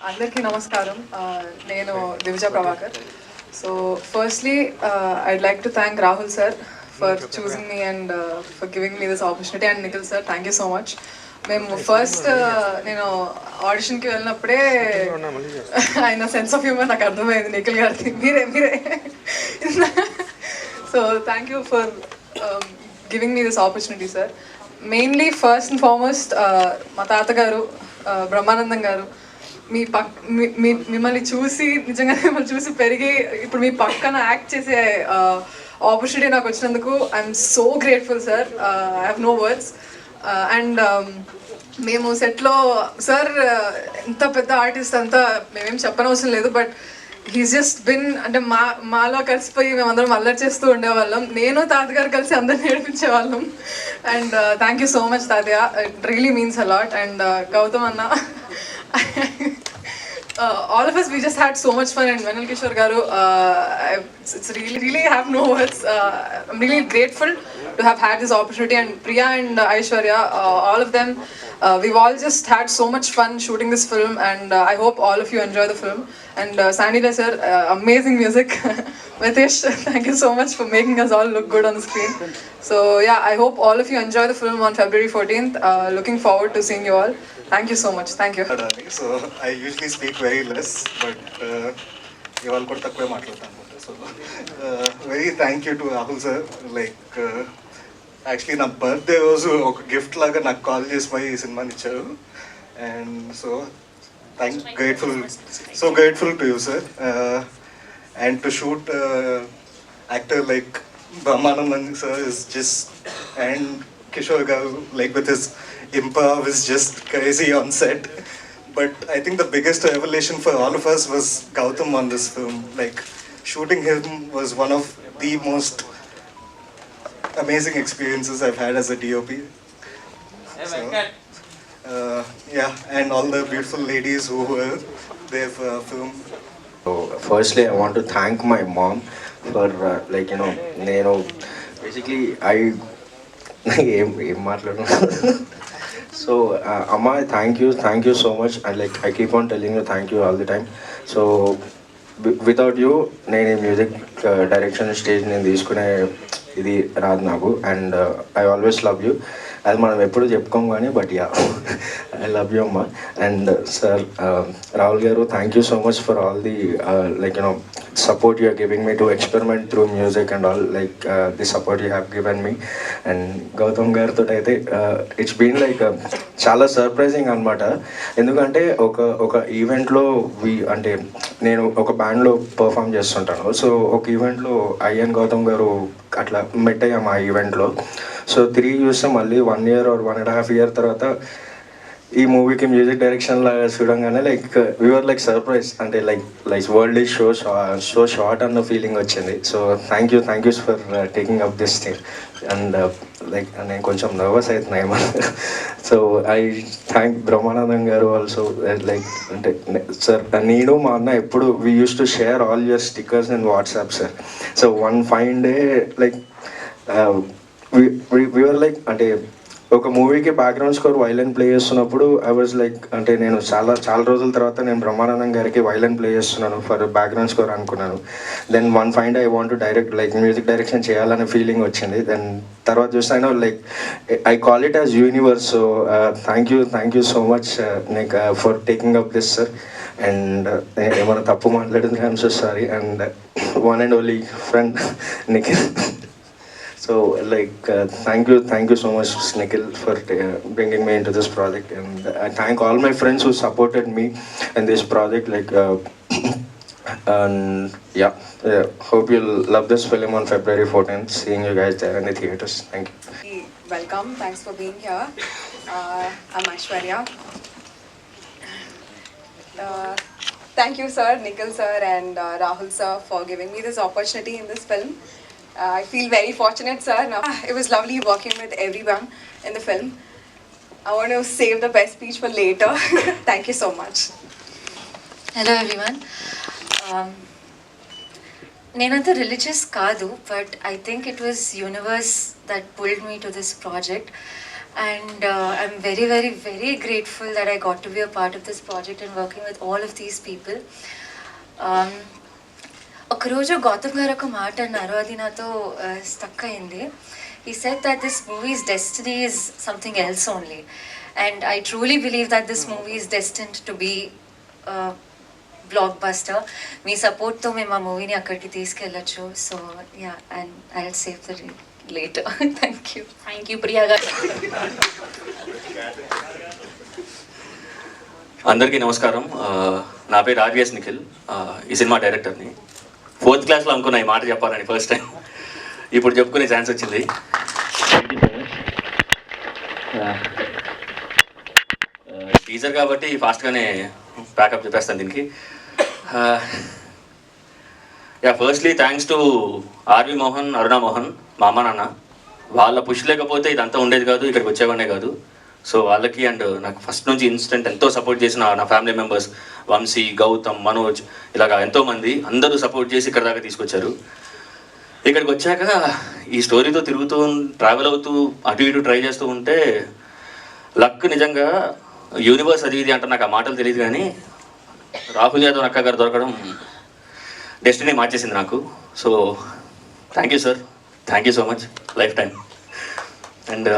అందరికీ నమస్కారం. నేను Divija Prabhakar. So firstly I'd like to thank Rahul sir for choosing me and for giving me this opportunity, and Nikhil sir thank you so much. మేము first నేను ఆడిషన్కి వెళ్ళినప్పుడే ఆయన సెన్స్ ఆఫ్ హ్యూమర్ నాకు అర్థమైంది, నిఖిల్ గారిది. మీరే so thank you for giving me this opportunity sir. Mainly first and foremost మా తాతగారు బ్రహ్మానందం గారు, మిమ్మల్ని చూసి నిజంగా మిమ్మల్ని చూసి పెరిగి ఇప్పుడు మీ పక్కన యాక్ట్ చేసే ఆపర్చునిటీ నాకు వచ్చినందుకు I'm so grateful sir. I have no words. And మేము సెట్లో సార్ ఎంత పెద్ద ఆర్టిస్ట్ అంతా మేమేం చెప్పనవసరం లేదు, బట్ హీస్ జస్ట్ బిన్ అంటే మాలో కలిసిపోయి మేమందరం అల్లరి చేస్తూ ఉండేవాళ్ళం. నేను తాతగారు కలిసి అందరిని నేర్పించేవాళ్ళం. And thank you so much తాతయ్య, it really means a lot. And Gautam అన్న, all of us, we just had so much fun. And Venal Kishore garu, it's really have no words. I'm really grateful to have had this opportunity. And Priya and Aishwarya, all of them, we've all just had so much fun shooting this film, and I hope all of you enjoy the film. And Sandy Le sir, amazing music. Mitesh, thank you so much for making us all look good on the screen. So yeah, I hope all of you enjoy the film on February 14th. Looking forward to seeing you all. Thank you so much. Thank you. So I usually speak very less, but ఇవాళ కూడా తక్కువే మాట్లాడతాను అనమాట. So very thank you to Rahul sir. Like actually నా birthday రోజు ఒక gift లాగా నాకు కాల్ చేసి పోయి ఈ సినిమాని ఇచ్చారు. And so grateful to you sir. And to shoot actor like Brahmanandan sir is just, and Kishore garu, like with his improv is just crazy on set. But I think the biggest revelation for all of us was Gautam on this film. Like shooting him was one of the most amazing experiences I've had as a DOP. So, yeah, and all the beautiful ladies who were there for our film. So firstly I want to thank my mom for like నేను basically ఏం మాట్లాడను. So Amma, thank you so much, and like I keep on telling you thank you all the time. So without you నేను ఈ music direction stage నేను తీసుకునే ఇది రాదు నాకు. And I always love you. అది మనం ఎప్పుడు చెప్పుకోం కానీ, but yeah, I love you అమ్మా. అండ్ సార్ రాహుల్ గారు, thank you so much for all the like support you are giving me to experiment through music and all, like the support you have given me. And Gautam గారితో అయితే it's been like చాలా surprising అనమాట. ఎందుకంటే ఒక ఈవెంట్లో అంటే నేను ఒక బ్యాండ్లో పర్ఫామ్ చేస్తుంటాను. సో ఒక ఈవెంట్లో అయ్యన్ గౌతమ్ గారు అట్లా మెట్ అయ్యాము ఆ ఈవెంట్లో. సో తిరిగి చూస్తే మళ్ళీ 1 year or 1.5 year తర్వాత ఈ మూవీకి మ్యూజిక్ డైరెక్షన్ లాగా చూడంగానే లైక్ వీఆర్ లైక్ సర్ప్రైజ్. అంటే like world is so short అన్న ఫీలింగ్ వచ్చింది. So thank you for taking up this thing. And like నేను కొంచెం నర్వస్ అవుతున్నా ఏమన్నా. సో ఐ థ్యాంక్ బ్రహ్మానందం గారు ఆల్సో. లైక్ అంటే సార్, నేను మా అన్న ఎప్పుడు we use to share all your stickers in WhatsApp sir. So one fine day like we're like అంటే ఒక మూవీకి బ్యాక్గ్రౌండ్ స్కోర్ వైలెన్ ప్లే చేస్తున్నప్పుడు ఐ వాజ్ లైక్ అంటే నేను చాలా రోజుల తర్వాత నేను బ్రహ్మానందం గారికి వైలెన్ ప్లే చేస్తున్నాను ఫర్ బ్యాక్గ్రౌండ్ స్కోర్ అనుకున్నాను. Then one fine day I want to direct like music direction చేయాలనే ఫీలింగ్ వచ్చింది. దెన్ తర్వాత చూస్తాను like I call it as universe. So thank you so much నీకు for taking up this sir. And ఏమైనా తప్పు మాట్లాడింది I'm so sorry. And one and only friend Nikhil. So like thank you so much Nikhil for bringing me into this project. And I thank all my friends who supported me in this project, like and yeah, hope you'll love this film on February 14th, seeing you guys there in the theaters. Thank you. Welcome, thanks for being here. I'm Aishwarya. Thank you sir, Nikhil sir and Rahul sir for giving me this opportunity in this film. I feel very fortunate, sir. It was lovely working with everyone in the film. I want to save the best speech for later. Thank you so much. Hello everyone. నేనంత religious కాదు, but I think it was universe that pulled me to this project. And I'm very, very, very grateful that I got to be a part of this project and working with all of these people. ఒకరోజు గౌతమ్ గారు ఒక మాట అన్నారు, అది నాతో stuck అయింది. He said that this movie's destiny is something else only. And I truly believe that this movie is destined to be blockbuster. మీ సపోర్ట్తో మేము ఆ మూవీని అక్కడికి తీసుకెళ్ళచ్చు. So yeah, and I will save the later. Thank you Priya గారు. అందరికీ నమస్కారం. నా పేరు ఆర్విఎస్ నిఖిల్, ఈ సినిమా డైరెక్టర్ని. 4th క్లాస్లో అనుకున్నా ఈ మాట చెప్పాలని ఫస్ట్ టైం, ఇప్పుడు చెప్పుకునే ఛాన్స్ వచ్చింది. టీజర్ కాబట్టి ఫాస్ట్గానే ప్యాకప్ చెప్పేస్తాను దీనికి. Firstly thanks to RV Mohan, Aruna Mohan, మా అమ్మ నాన్న. వాళ్ళ పుష్ లేకపోతే ఇదంతా ఉండేది కాదు, ఇక్కడికి వచ్చేవాడే కాదు. సో వాళ్ళకి అండ్ నాకు ఫస్ట్ నుంచి ఇన్స్టెంట్ ఎంతో సపోర్ట్ చేసిన నా ఫ్యామిలీ మెంబర్స్, వంశీ, గౌతమ్, మనోజ్, ఇలాగా ఎంతోమంది అందరూ సపోర్ట్ చేసి ఇక్కడ దాకా తీసుకొచ్చారు. ఇక్కడికి వచ్చాక ఈ స్టోరీతో తిరుగుతూ ట్రావెల్ అవుతూ అటు ఇటు ట్రై చేస్తూ ఉంటే లక్ నిజంగా యూనివర్స్ అది ఇది అంటే నాకు ఆ మాటలు తెలియదు, కానీ రాహుల్ యాదవ్ అక్క గారు దొరకడం డెస్టినీ మార్చేసింది నాకు. So thank you sir, thank you so much, life time. And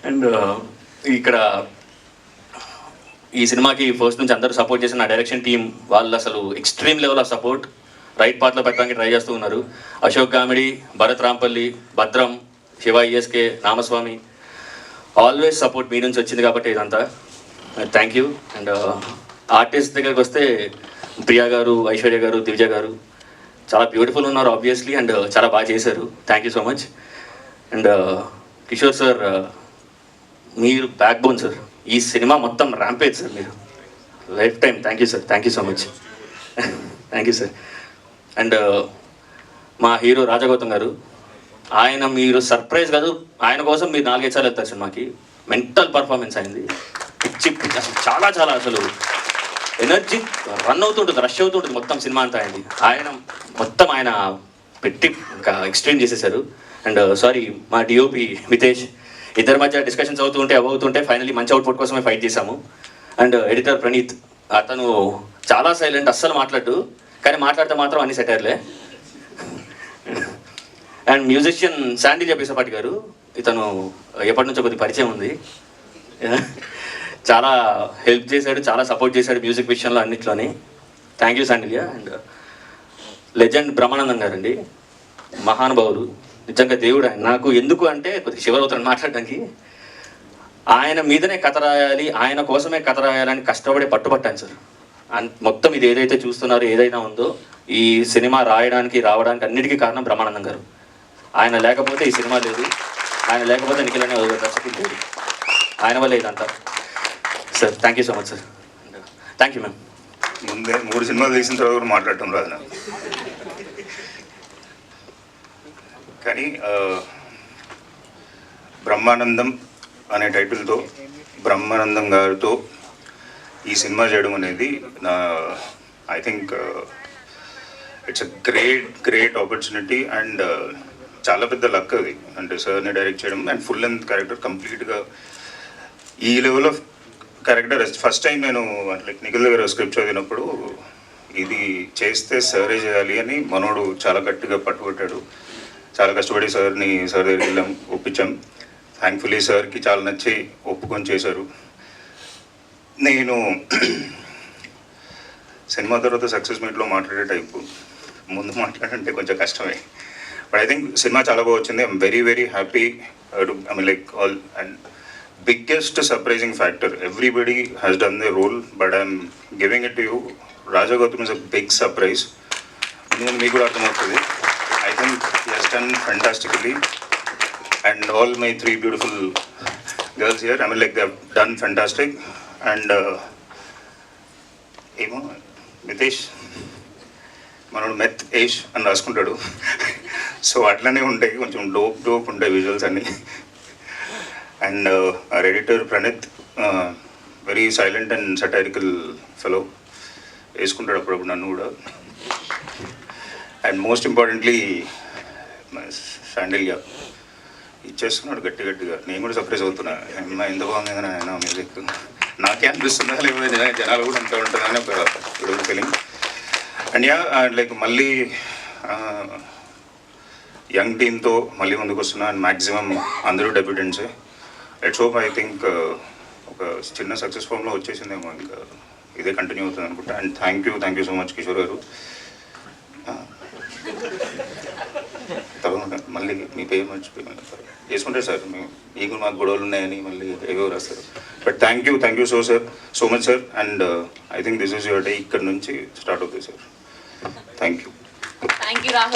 and ఇక్కడ ఈ సినిమాకి ఫస్ట్ నుంచి అందరూ సపోర్ట్ చేసిన నా డైరెక్షన్ టీం, వాళ్ళు అసలు extreme level of support right పాత్లో పెట్టడానికి ట్రై చేస్తూ ఉన్నారు. Ashok comedy, Bharat Rampalli, Bhadram, Siva ESK, Ramaswamy, always support మీ నుంచి వచ్చింది కాబట్టి ఇదంతా థ్యాంక్ యూ. అండ్ ఆర్టిస్ట్ దగ్గరికి వస్తే ప్రియా గారు, ఐశ్వర్య గారు, దివ్య గారు చాలా బ్యూటిఫుల్ ఉన్నారు ఆబ్వియస్లీ, అండ్ చాలా బాగా చేశారు. Thank you so much. And Kishore sir, మీరు బ్యాక్ బోన్ సార్, ఈ సినిమా మొత్తం ర్యాంపేజ్ సార్, మీరు life time. Thank you sir, thank you so much, thank you sir. And మా హీరో రాజగౌతమ్ గారు, ఆయన మీరు సర్ప్రైజ్ కాదు, ఆయన కోసం మీరు 4-5 సార్లు వెళ్తారు సినిమాకి. మెంటల్ పర్ఫార్మెన్స్ అయింది, పిచ్చి పిచ్చి, అసలు చాలా చాలా అసలు ఎనర్జీ రన్ అవుతుంటుంది, రష్ అవుతుంటుంది మొత్తం సినిమా అంతా అయింది. ఆయన మొత్తం ఆయన పెట్టి ఇంకా ఎక్స్ట్రీమ్ చేసేసారు. అండ్ సారీ మా డిఓపి మితేష్, ఇద్దరి మధ్య డిస్కషన్స్ అవుతుంటే ఫైనలీ మంచి అవుట్పుట్ కోసమే ఫైట్ చేశాము. అండ్ ఎడిటర్ ప్రణీత్, అతను చాలా సైలెంట్, అస్సలు మాట్లాడు, కానీ మాట్లాడితే మాత్రం అన్ని సెటైర్లే. అండ్ మ్యూజిషియన్ శాండీ జబీసపాటి గారు, ఇతను ఎప్పటి నుంచో కొద్ది పరిచయం ఉంది, చాలా హెల్ప్ చేశాడు, చాలా సపోర్ట్ చేశాడు మ్యూజిక్ విషయంలో అన్నిట్లోని. Thank you Sandilya. And legend Brahmanandam గారండి, మహానుభావులు, నిజంగా దేవుడు ఆయన నాకు. ఎందుకు అంటే కొద్దిగా శివరవుతాను మాట్లాడడానికి, ఆయన మీదనే కథ రాయాలి, ఆయన కోసమే కథ రాయాలని కష్టపడి పట్టుబట్టాను సార్. మొత్తం ఇది ఏదైతే చూస్తున్నారో, ఏదైనా ఉందో ఈ సినిమా రాయడానికి రావడానికి అన్నిటికీ కారణం బ్రహ్మానందం గారు. ఆయన లేకపోతే ఈ సినిమా లేదు, ఆయన లేకపోతే నిఖిల్ అనే దర్శకులు లేదు, ఆయన వల్ల ఇదంతా sir. Thank you so much sir, thank you ma'am. ముందే 3 సినిమాలు తీసిన తర్వాత కూడా మాట్లాడటం రాదు నాకు, కానీ బ్రహ్మానందం అనే టైటిల్తో బ్రహ్మానందం గారితో ఈ సినిమా చేయడం అనేది నా I think it's a great opportunity. And చాలా పెద్ద లక్ అది, అంటే సార్ని డైరెక్ట్ చేయడం అండ్ ఫుల్ లెంత్ క్యారెక్టర్ కంప్లీట్గా ఈ level of character first time నేను లైక్ నిఖిల్ దగ్గర స్క్రిప్ట్ చదివినప్పుడు ఇది చేస్తే సరే చేయాలి అని మనోడు చాలా గట్టిగా పట్టుబట్టాడు. చాలా కష్టపడి సార్ దగ్గరికి వెళ్ళాం, ఒప్పించాం. థ్యాంక్ఫుల్లీ సార్కి చాలా నచ్చి ఒప్పుకొని చేశారు. నేను సినిమా తర్వాత సక్సెస్ మీట్లో మాట్లాడే టైపు, ముందు మాట్లాడంటే కొంచెం కష్టమే. బట్ ఐ థింక్ సినిమా చాలా బాగా వచ్చింది. I'm very happy. I mean like all and biggest surprising factor, everybody has done their role, but I'm giving it to you. Raja Gautam is a big surprise. I think he has done fantastically, and all my 3 beautiful girls here, I mean like they have done fantastic. And Mitesh మనోడు మెత్ ఏష్ అని రాసుకుంటాడు, so అట్లనే ఉంటాయి, కొంచెం dope ఉంటాయి visuals అన్నీ. And our editor Pranith, very silent and satirical fellow, వేసుకుంటాడు అప్పుడప్పుడు నన్ను కూడా. అండ్ మోస్ట్ ఇంపార్టెంట్లీ శాండిల్గా ఇచ్చేస్తున్నాడు గట్టిగా. నేను కూడా సర్ప్రైజ్ అవుతున్నా, అమ్మా ఎంత బాగుంది ఆయన మ్యూజిక్, నాకే అనిపిస్తుందా లేకపోతే జనాలు కూడా అంటూ ఉంటుందని ఒక beautiful feeling. And yeah like మళ్ళీ యంగ్ టీమ్తో మళ్ళీ ముందుకు వస్తున్నా. అండ్ మ్యాక్సిమం అందరూ డెబ్యూటెంట్సే. లెట్స్ హోప్, ఐ థింక్ ఒక చిన్న సక్సెస్ ఫామ్లో వచ్చేసిందేమో, ఇంకా ఇదే కంటిన్యూ అవుతుంది అనుకుంటా. And thank you so much Kishore గారు. తప్పకుండా మళ్ళీ మీ పేరు మర్చిపోయి చేసుకుంటారు సార్, మీకు మాకు గొడవలు ఉన్నాయని మళ్ళీ ఏవో రాస్తారు. But thank you so much sir. And I think this is your day, ఇక్కడ నుంచి స్టార్ట్ అవుతుంది sir. Thank you. Thank you Rahul.